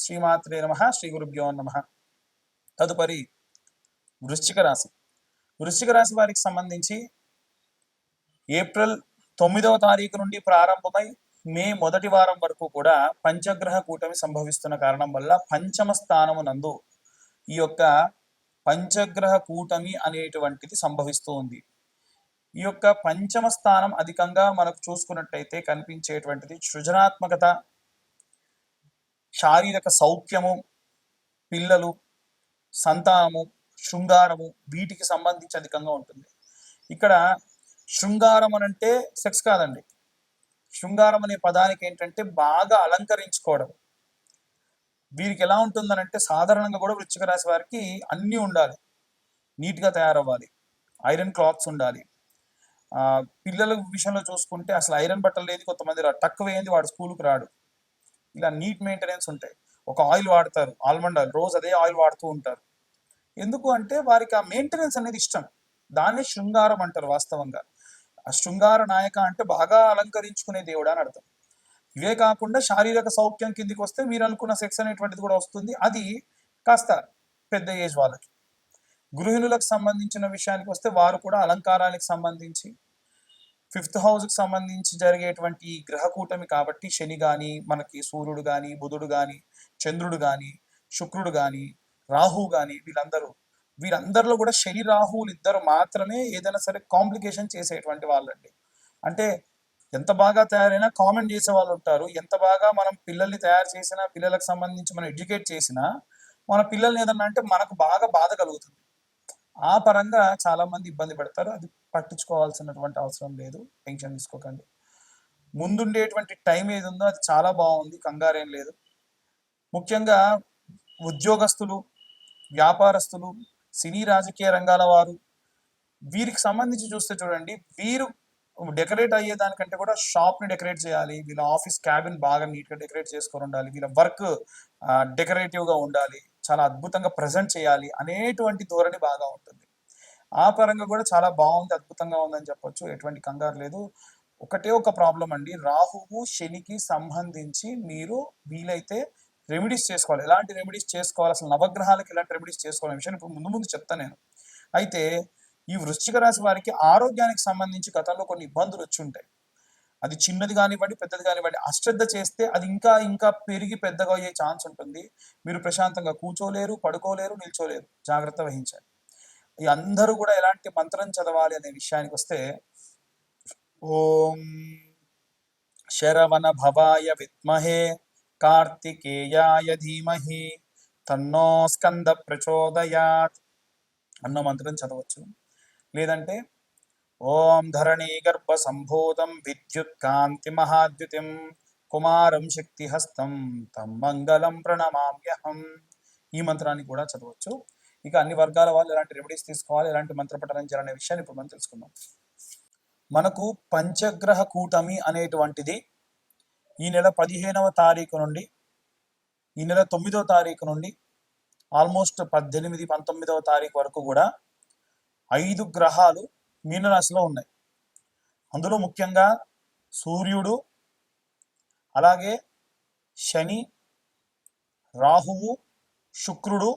శ్రీమాత్రే నమః. శ్రీ గురుభ్యో నమః. తదుపరి వృశ్చిక రాశి. వృశ్చిక రాశి వారికి సంబంధించి ఏప్రిల్ 9వ తారీఖు నుండి ప్రారంభమై మే మొదటి వారం వరకు కూడా పంచగ్రహ కూటమి సంభవిస్తున్న కారణం వల్ల పంచమ స్థానము నందు ఈ యొక్క పంచగ్రహ కూటమి అనేటువంటిది సంభవిస్తూ ఉంది. ఈ యొక్క పంచమ స్థానం అధికంగా మనకు చూసుకున్నట్టయితే కనిపించేటువంటిది సృజనాత్మకత, శారీరక సౌఖ్యము, పిల్లలు, సంతానము, శృంగారము, వీటికి సంబంధించి అధికంగా ఉంటుంది. ఇక్కడ శృంగారం అని అంటే సెక్స్ కాదండి. శృంగారం అనే పదానికి ఏంటంటే బాగా అలంకరించుకోవడం. వీరికి ఎలా ఉంటుందనంటే సాధారణంగా కూడా వృశ్చిక రాశి వారికి అన్నీ ఉండాలి, నీట్గా తయారవ్వాలి, ఐరన్ క్లాత్స్ ఉండాలి. పిల్లల విషయంలో చూసుకుంటే అసలు ఐరన్ బట్టలు లేదు, కొంతమంది టక్ వేయండి వాడు స్కూల్కి రాడు. ఇలా నీట్ మెయింటెనెన్స్ ఉంటాయి. ఒక ఆయిల్ వాడతారు, ఆల్మండ్ ఆయిల్, రోజు అదే ఆయిల్ వాడుతూ ఉంటారు. ఎందుకు అంటే వారికి ఆ మెయింటెనెన్స్ అనేది ఇష్టం. దాన్ని శృంగారం అంటారు. వాస్తవంగా ఆ శృంగార నాయక అంటే బాగా అలంకరించుకునే దేవుడు అని అర్థం. ఇవే కాకుండా శారీరక సౌఖ్యం కిందికి వస్తే మీరు అనుకున్న సెక్స్ అనేటువంటిది కూడా వస్తుంది. అది కాస్త పెద్ద ఏజ్ వాళ్ళకి. గృహిణులకు సంబంధించిన విషయానికి వస్తే వారు కూడా అలంకారానికి సంబంధించి 5th హౌస్కి సంబంధించి జరిగేటువంటి గ్రహ కూటమి కాబట్టి శని కానీ, మనకి సూర్యుడు కానీ, బుధుడు కానీ, చంద్రుడు కానీ, శుక్రుడు కానీ, రాహు కానీ, వీరందరిలో కూడా శని రాహువులు ఇద్దరు మాత్రమే ఏదైనా సరే కాంప్లికేషన్ చేసేటువంటి వాళ్ళండి. అంటే ఎంత బాగా తయారైనా కామెంట్ చేసే వాళ్ళు ఉంటారు. ఎంత బాగా మనం పిల్లల్ని తయారు చేసినా, పిల్లలకు సంబంధించి మనం ఎడ్యుకేట్ చేసినా, మన పిల్లల్ని ఏదన్నా అంటే మనకు బాగా బాధ కలుగుతుంది. ఆ పరంగా చాలా మంది ఇబ్బంది పడతారు. అది పట్టించుకోవాల్సినటువంటి అవసరం లేదు, టెన్షన్ తీసుకోకండి. ముందుండేటువంటి టైం ఏది ఉందో అది చాలా బాగుంది, కంగారేం లేదు. ముఖ్యంగా ఉద్యోగస్తులు, వ్యాపారస్తులు, సినీ రాజకీయ రంగాల వారు, వీరికి సంబంధించి చూస్తే చూడండి, వీరు డెకరేట్ అయ్యేదానికంటే కూడా షాప్ని డెకరేట్ చేయాలి. వీళ్ళ ఆఫీస్ క్యాబిన్ బాగా నీట్గా డెకరేట్ చేసుకొని ఉండాలి. వీళ్ళ వర్క్ డెకరేటివ్గా ఉండాలి, చాలా అద్భుతంగా ప్రజెంట్ చేయాలి అనేటువంటి ధోరణి బాగా ఉంటుంది. ఆ పరంగా కూడా చాలా బాగుంది, అద్భుతంగా ఉందని చెప్పొచ్చు. ఎటువంటి కంగారు లేదు. ఒకటే ఒక ప్రాబ్లం అండి, రాహువు శనికి సంబంధించి మీరు వీలైతే రెమెడీస్ చేసుకోవాలి. ఎలాంటి రెమెడీస్ చేసుకోవాలి, అసలు నవగ్రహాలకు ఎలాంటి రెమెడీస్ చేసుకోవాలనే విషయాన్ని ఇప్పుడు ముందు చెప్తాను నేను. అయితే ఈ వృశ్చిక రాశి వారికి ఆరోగ్యానికి సంబంధించి గతంలో కొన్ని ఇబ్బందులు వచ్చి ఉంటాయి. అది చిన్నది కానివ్వండి, పెద్దది కానివ్వండి, అశ్రద్ధ చేస్తే అది ఇంకా ఇంకా పెరిగి పెద్దగా అయ్యే ఛాన్స్ ఉంటుంది. మీరు ప్రశాంతంగా కూర్చోలేరు, పడుకోలేరు, నిల్చోలేరు. జాగ్రత్త వహించాలి. ఈ అందరూ కూడా ఎలాంటి మంత్రం చదవాలి అనే విషయానికి వస్తే, ఓం శరవణ భవాయ విద్మహే కార్తికేయాయ ధీమహి తన్నో స్కంద ప్రచోదయాత్ అన్న మంత్రం చదవచ్చు. లేదంటే ఓం ధరణీ గర్భ సంభూతం విద్యుత్ కాంతి మహాద్యుతిం కుమారం శక్తిహస్తం తం మంగళం ప్రణమామ్యహం, ఈ మంత్రాన్ని కూడా చదవచ్చు. ఇక అన్ని వర్గాల వాళ్ళు ఎలాంటి రెమెడీస్ తీసుకోవాలి, ఎలాంటి మంత్రపఠనం చేయాలనే విషయాన్ని ఇప్పుడు మనం తెలుసుకుందాం. మనకు పంచగ్రహ కూటమి అనేటువంటిది ఈ నెల 15వ తారీఖు నుండి ఈ నెల 9వ తారీఖు నుండి ఆల్మోస్ట్ 18, 19వ తారీఖు వరకు కూడా 5 గ్రహాలు మీనరాశిలో ఉన్నాయి. అందులో ముఖ్యంగా సూర్యుడు, అలాగే శని, రాహువు, శుక్రుడు,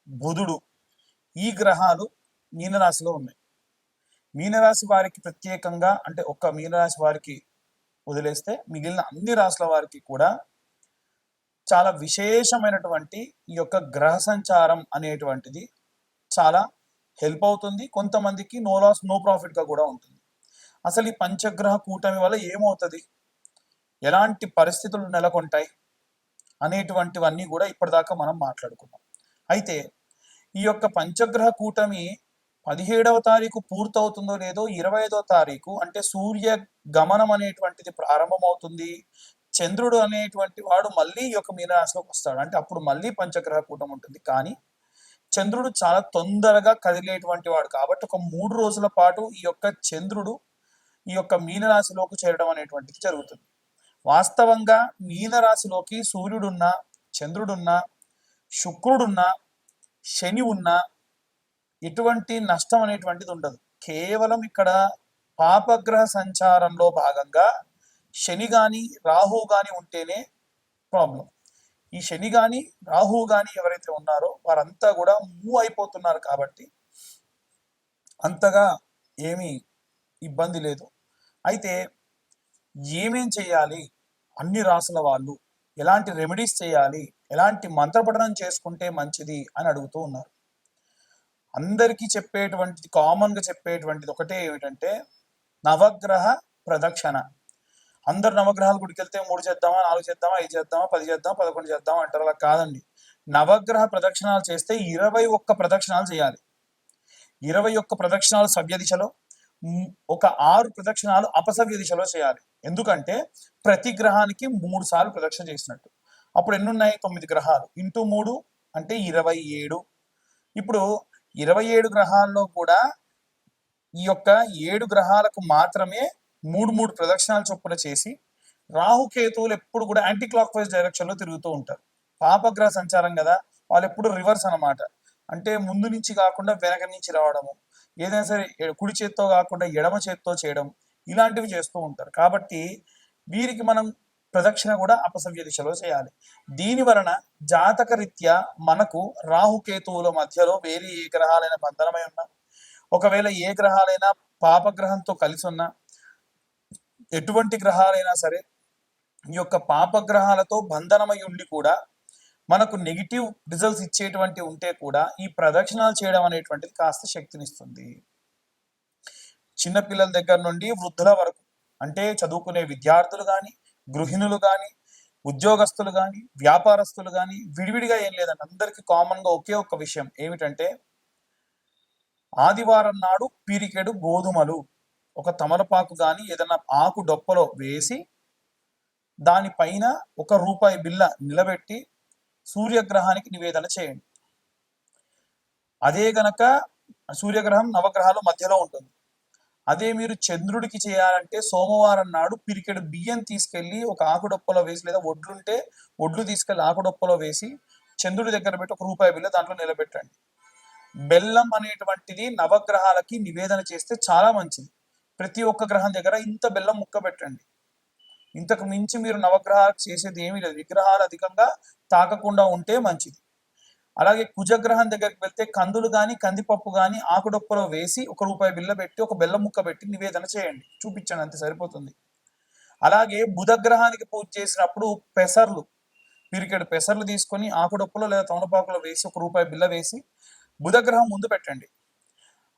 బుధుడు, ఈ గ్రహాలు మీనరాశిలో ఉన్నాయి. మీనరాశి వారికి ప్రత్యేకంగా, అంటే ఒక్క మీనరాశి వారికి వదిలేస్తే మిగిలిన అన్ని రాశుల వారికి కూడా చాలా విశేషమైనటువంటి ఈ యొక్క గ్రహ సంచారం అనేటువంటిది చాలా హెల్ప్ అవుతుంది. కొంతమందికి నో లాస్ నో ప్రాఫిట్గా కూడా ఉంటుంది. అసలు ఈ పంచగ్రహ కూటమి వల్ల ఏమవుతుంది, ఎలాంటి పరిస్థితులు నెలకొంటాయి అనేటువంటివన్నీ కూడా ఇప్పటిదాకా మనం మాట్లాడుకున్నాం. అయితే ఈ యొక్క పంచగ్రహ కూటమి 17వ తారీఖు పూర్తవుతుందో లేదో 25వ తారీఖు అంటే సూర్య గమనం అనేటువంటిది ప్రారంభమవుతుంది. చంద్రుడు అనేటువంటి వాడు మళ్ళీ ఈ యొక్క మీనరాశిలోకి వస్తాడు. అంటే అప్పుడు మళ్ళీ పంచగ్రహ కూటమి ఉంటుంది. కానీ చంద్రుడు చాలా తొందరగా కదిలేటువంటి వాడు కాబట్టి ఒక 3 రోజుల పాటు ఈ యొక్క చంద్రుడు ఈ యొక్క మీనరాశిలోకి చేరడం అనేటువంటిది జరుగుతుంది. వాస్తవంగా మీనరాశిలోకి సూర్యుడున్నా, చంద్రుడున్నా, శుక్రుడున్నా, శని ఉన్నా ఎటువంటి నష్టం అనేటువంటిది ఉండదు. కేవలం ఇక్కడ పాపగ్రహ సంచారంలో భాగంగా శని కానీ, రాహు కానీ ఉంటేనే ప్రాబ్లం. ఈ శని కానీ రాహు కానీ ఎవరైతే ఉన్నారో వారంతా కూడా మూవ్ అయిపోతున్నారు కాబట్టి అంతగా ఏమీ ఇబ్బంది లేదు. అయితే ఏమేం చేయాలి, అన్ని రాసుల వాళ్ళు ఎలాంటి రెమెడీస్ చేయాలి, ఎలాంటి మంత్రపఠనం చేసుకుంటే మంచిది అని అడుగుతూ ఉన్నారు. అందరికీ చెప్పేటువంటిది, కామన్గా చెప్పేటువంటిది ఒకటే ఏమిటంటే నవగ్రహ ప్రదక్షిణ. అందరు నవగ్రహాల గుడికి వెళ్తే 3 చేద్దామా, 4 చేద్దామా, 5 చేద్దామా, 10 చేద్దామా, 11 చేద్దామా అంటారు. అలా కాదండి. నవగ్రహ ప్రదక్షిణాలు చేస్తే 21 ప్రదక్షిణాలు చేయాలి. 21 ప్రదక్షిణాలు సవ్య దిశలో, ఒక 6 ప్రదక్షిణాలు అపసవ్య దిశలో చేయాలి. ఎందుకంటే ప్రతి గ్రహానికి 3 సార్లు ప్రదక్షిణ చేసినట్టు. అప్పుడు ఎన్నున్నాయి? 9 గ్రహాలు ఇంటూ 3 అంటే 27. ఇప్పుడు 27 గ్రహాల్లో కూడా ఈ యొక్క 7 గ్రహాలకు మాత్రమే 3 ప్రదక్షిణాలు చొప్పున చేసి, రాహుకేతువులు ఎప్పుడు కూడా యాంటీ క్లాక్ వైజ్ డైరెక్షన్ లో తిరుగుతూ ఉంటారు. పాపగ్రహ సంచారం కదా, వాళ్ళు ఎప్పుడు రివర్స్ అనమాట. అంటే ముందు నుంచి కాకుండా వెనక నుంచి రావడము, ఏదైనా సరే కుడి చేత్తో కాకుండా ఎడమ చేత్తో చేయడం, ఇలాంటివి చేస్తూ ఉంటారు. కాబట్టి వీరికి మనం ప్రదక్షిణ కూడా అపసవ్య దిశలో చేయాలి. దీని వలన జాతక రీత్యా మనకు రాహుకేతువుల మధ్యలో వేరే ఏ గ్రహాలైన బంధనమై ఉన్నా, ఒకవేళ ఏ గ్రహాలైనా పాపగ్రహంతో కలిసి ఉన్నా, ఎటువంటి గ్రహాలైనా సరే ఈ యొక్క పాపగ్రహాలతో బంధనమై ఉండి కూడా మనకు నెగిటివ్ రిజల్ట్స్ ఇచ్చేటువంటి ఉంటే కూడా ఈ ప్రదక్షిణాలు చేయడం అనేటువంటిది కాస్త శక్తినిస్తుంది. చిన్నపిల్లల దగ్గర నుండి వృద్ధుల వరకు, అంటే చదువుకునే విద్యార్థులు కానీ, గృహిణులు కానీ, ఉద్యోగస్తులు కానీ, వ్యాపారస్తులు కానీ, విడివిడిగా ఏం లేదండి, అందరికీ కామన్గా ఒకే ఒక్క విషయం ఏమిటంటే ఆదివారం నాడు పిరికెడు గోధుమలు, ఒక తమలపాకు కానీ ఏదైనా ఆకు డొప్పలో వేసి దానిపైన ₹1 బిల్ల నిలబెట్టి సూర్యగ్రహానికి నివేదన చేయండి. అదే గనక సూర్యగ్రహం నవగ్రహాల మధ్యలో ఉంటుంది. అదే మీరు చంద్రుడికి చేయాలంటే సోమవారం నాడు పిరికెడు బియ్యం తీసుకెళ్లి ఒక ఆకుడొప్పలో వేసి, లేదా ఒడ్లుంటే ఒడ్లు తీసుకెళ్లి ఆకుడొప్పలో వేసి చంద్రుడి దగ్గర పెట్టి ₹1 బిల్ల దాంట్లో నిలబెట్టండి. బెల్లం అనేటువంటిది నవగ్రహాలకి నివేదన చేస్తే చాలా మంచిది. ప్రతి ఒక్క గ్రహం దగ్గర ఇంత బెల్లం ముక్క పెట్టండి. ఇంతకు మించి మీరు నవగ్రహాలకు చేసేది ఏమీ లేదు. విగ్రహాలు అధికంగా తాకకుండా ఉంటే మంచిది. అలాగే కుజగ్రహం దగ్గరికి వెళ్తే కందులు కానీ, కందిపప్పు కానీ ఆకుడొప్పలో వేసి ₹1 బిల్ల పెట్టి ఒక బెల్లం ముక్క పెట్టి నివేదన చేయండి, చూపించండి, అంతే సరిపోతుంది. అలాగే బుధగ్రహానికి పూజ చేసినప్పుడు పెసర్లు, పిరికెడు పెసర్లు తీసుకొని ఆకుడొప్పలో లేదా తమలపాకులో వేసి ₹1 బిల్ల వేసి బుధగ్రహం ముందు పెట్టండి.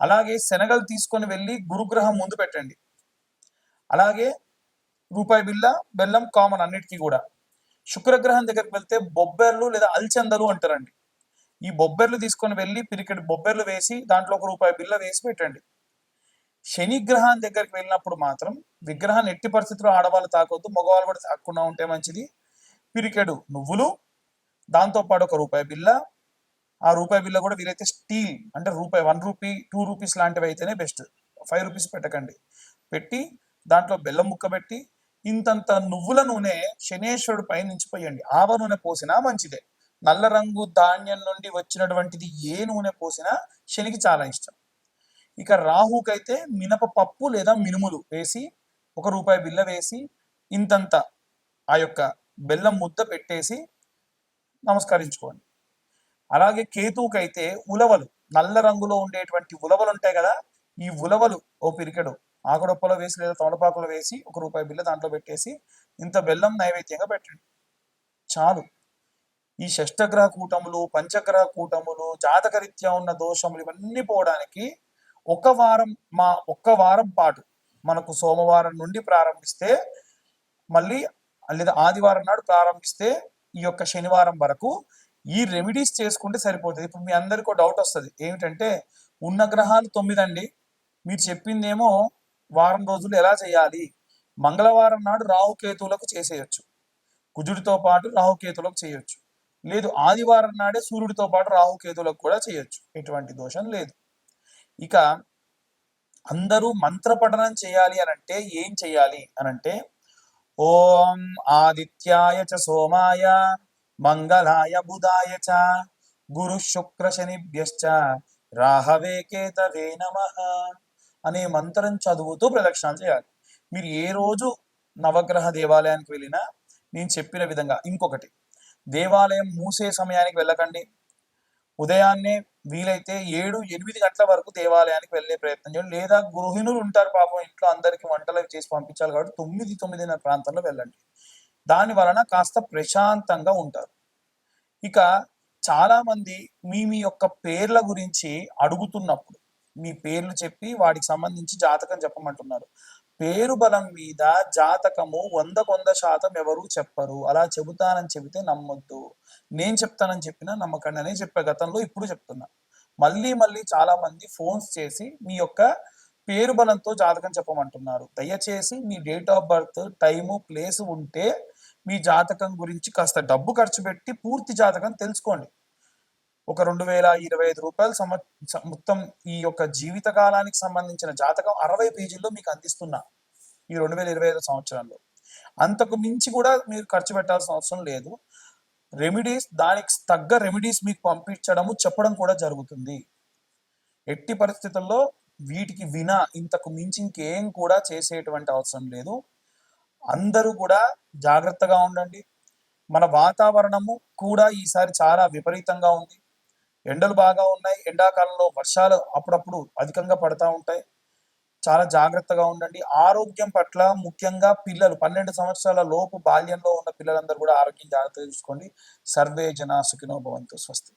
అలాగే శనగలు తీసుకొని వెళ్ళి గురుగ్రహం ముందు పెట్టండి. అలాగే ₹1 బిల్ల, బెల్లం కామన్ అన్నిటికీ కూడా. శుక్రగ్రహం దగ్గరికి వెళ్తే బొబ్బెర్లు లేదా అల్చందలు అంటారండి. ఈ బొబ్బెర్లు తీసుకొని వెళ్ళి పిరికెడు బొబ్బెర్లు వేసి దాంట్లో ₹1 బిల్ల వేసి పెట్టండి. శని గ్రహం దగ్గరికి వెళ్ళినప్పుడు మాత్రం విగ్రహాన్ని ఎట్టి పరిస్థితుల్లో ఆడవాళ్ళు తాకొద్దు, మగవాళ్ళు కూడా తాకుండా ఉంటే మంచిది. పిరికెడు నువ్వులు, దాంతోపాటు ₹1 బిల్ల, ఆ ₹1 బిల్ల కూడా వీలైతే స్టీల్, అంటే ₹1, ₹2 లాంటివి అయితేనే బెస్ట్. ₹5 పెట్టకండి. పెట్టి దాంట్లో బెల్లం ముక్క పెట్టి ఇంతంత నువ్వుల నూనె శనేశ్వరుడు పై నుంచి పోయండి. ఆవ నూనె పోసినా మంచిదే. నల్ల రంగు ధాన్యం నుండి వచ్చినటువంటిది ఏ నూనె పోసినా శనికి చాలా ఇష్టం. ఇక రాహుకైతే మినపపప్పు లేదా మినుములు వేసి ₹1 బిల్ల వేసి ఇంతంత ఆ యొక్క బెల్లం ముద్ద పెట్టేసి నమస్కరించుకోండి. అలాగే కేతువుకైతే ఉలవలు, నల్ల రంగులో ఉండేటువంటి ఉలవలు ఉంటాయి కదా, ఈ ఉలవలు ఓ పిరికెడు ఆకుడొప్పలో వేసి లేదా తమలపాకులో వేసి ₹1 బిల్ల దాంట్లో పెట్టేసి ఇంత బెల్లం నైవేద్యంగా పెట్టండి, చాలు. ఈ షష్టగ్రహ కూటములు, పంచగ్రహ కూటములు, జాతకరీత్యా ఉన్న దోషములు ఇవన్నీ పోవడానికి ఒక్క వారం పాటు మనకు సోమవారం నుండి ప్రారంభిస్తే, మళ్ళీ లేదా ఆదివారం నాడు ప్రారంభిస్తే ఈ యొక్క శనివారం వరకు ఈ రెమెడీస్ చేసుకుంటే సరిపోతుంది. ఇప్పుడు మీ అందరికీ ఒక డౌట్ వస్తుంది, ఏమిటంటే ఉన్న గ్రహాలు 9 అండి, మీరు చెప్పిందేమో వారం రోజులు ఎలా చేయాలి? మంగళవారం నాడు రాహుకేతువులకు చేసేయచ్చు, కుజుడితో పాటు రాహుకేతువులకు చేయొచ్చు. లేదు ఆదివారం నాడే సూర్యుడితో పాటు రాహుకేతువులకు కూడా చేయొచ్చు, ఎటువంటి దోషం లేదు. ఇక అందరూ మంత్రపఠనం చేయాలి అనంటే ఏం చేయాలి అనంటే ఓం ఆదిత్యాయ చ సోమాయ మంగళాయ బుధాయ చ గురు శుక్ర శనిభ్యశ్చ రాహవే కేతవే నమః అనే మంత్రం చదువుతూ ప్రదక్షిణాలు చేయాలి. మీరు ఏ రోజు నవగ్రహ దేవాలయానికి వెళ్ళినా నేను చెప్పిన విధంగా, ఇంకొకటి దేవాలయం మూసే సమయానికి వెళ్ళకండి. ఉదయాన్నే వీలైతే 7-8 గంటల వరకు దేవాలయానికి వెళ్ళే ప్రయత్నం చేయండి. లేదా గృహిణులు ఉంటారు పాపం ఇంట్లో అందరికీ వంటలు అవి చేసి పంపించాలి కాబట్టి 9-9:30 ప్రాంతంలో వెళ్ళండి. దాని వలన కాస్త ప్రశాంతంగా ఉంటారు. ఇక చాలామంది మీ యొక్క పేర్ల గురించి అడుగుతున్నప్పుడు మీ పేర్లు చెప్పి వాటికి సంబంధించి జాతకం చెప్పమంటున్నారు. పేరు బలం మీద జాతకము 100% ఎవరు చెప్పరు. అలా చెబుతానని చెబితే నమ్మొద్దు. నేను చెప్తానని చెప్పినా నమ్మకండి అనే చెప్పా గతంలో, ఇప్పుడు చెప్తున్నా. మళ్ళీ మళ్ళీ చాలా మంది ఫోన్స్ చేసి మీ యొక్క పేరు బలంతో జాతకం చెప్పమంటున్నారు. దయచేసి మీ date of birth, time, place ఉంటే మీ జాతకం గురించి కాస్త డబ్బు ఖర్చు పెట్టి పూర్తి జాతకం తెలుసుకోండి. ఒక రూ. 2025 మొత్తం ఈ యొక్క జీవిత కాలానికి సంబంధించిన జాతకం 60 పేజీల్లో మీకు అందిస్తున్నా ఈ 2025 సంవత్సరంలో. అంతకు మించి కూడా మీరు ఖర్చు పెట్టాల్సిన అవసరం లేదు. రెమెడీస్, దానికి తగ్గ రెమెడీస్ మీకు పంపించడము, చెప్పడం కూడా జరుగుతుంది. ఎట్టి పరిస్థితుల్లో వీటికి ఇంతకు మించి ఇంకేం కూడా చేసేటువంటి అవసరం లేదు. అందరూ కూడా జాగ్రత్తగా ఉండండి. మన వాతావరణము కూడా ఈసారి చాలా విపరీతంగా ఉంది. ఎండలు బాగా ఉన్నాయి. ఎండాకాలంలో వర్షాలు అప్పుడప్పుడు అధికంగా పడతా ఉంటాయి. చాలా జాగ్రత్తగా ఉండండి. ఆరోగ్యం పట్ల ముఖ్యంగా పిల్లలు 12 సంవత్సరాల లోపు బాల్యంలో ఉన్న పిల్లలందరూ కూడా ఆరోగ్యం జాగ్రత్తగా చూసుకోండి. సర్వే జనా సుఖినో భవంతు. స్వస్తి.